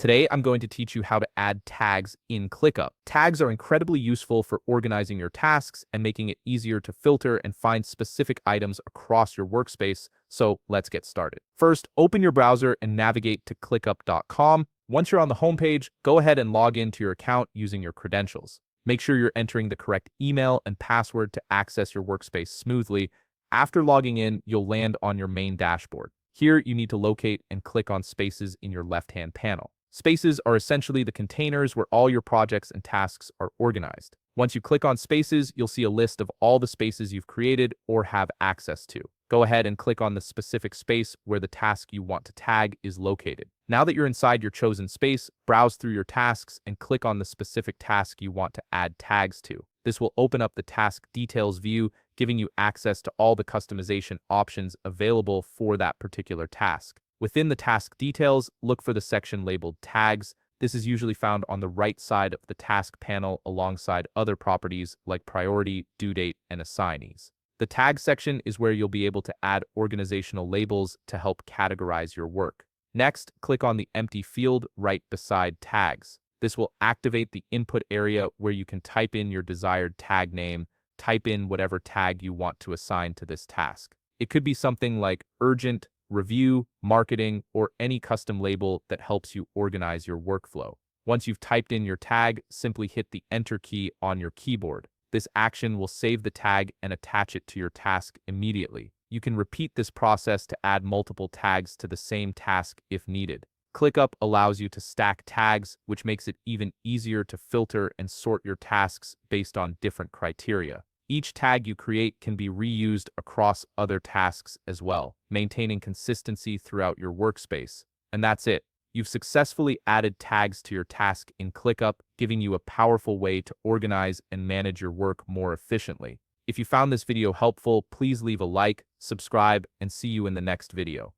Today, I'm going to teach you how to add tags in ClickUp. Tags are incredibly useful for organizing your tasks and making it easier to filter and find specific items across your workspace, so let's get started. First, open your browser and navigate to clickup.com. Once you're on the homepage, go ahead and log into your account using your credentials. Make sure you're entering the correct email and password to access your workspace smoothly. After logging in, you'll land on your main dashboard. Here, you need to locate and click on Spaces in your left-hand panel. Spaces are essentially the containers where all your projects and tasks are organized. Once you click on Spaces, you'll see a list of all the spaces you've created or have access to. Go ahead and click on the specific space where the task you want to tag is located. Now that you're inside your chosen space, browse through your tasks and click on the specific task you want to add tags to. This will open up the task details view, giving you access to all the customization options available for that particular task. Within the task details, look for the section labeled Tags. This is usually found on the right side of the task panel alongside other properties like priority, due date, and assignees. The Tag section is where you'll be able to add organizational labels to help categorize your work. Next, click on the empty field right beside Tags. This will activate the input area where you can type in your desired tag name, type in whatever tag you want to assign to this task. It could be something like urgent, review, marketing, or any custom label that helps you organize your workflow. Once you've typed in your tag, simply hit the Enter key on your keyboard. This action will save the tag and attach it to your task immediately. You can repeat this process to add multiple tags to the same task if needed. ClickUp allows you to stack tags, which makes it even easier to filter and sort your tasks based on different criteria. Each tag you create can be reused across other tasks as well, maintaining consistency throughout your workspace. And that's it. You've successfully added tags to your task in ClickUp, giving you a powerful way to organize and manage your work more efficiently. If you found this video helpful, please leave a like, subscribe, and see you in the next video.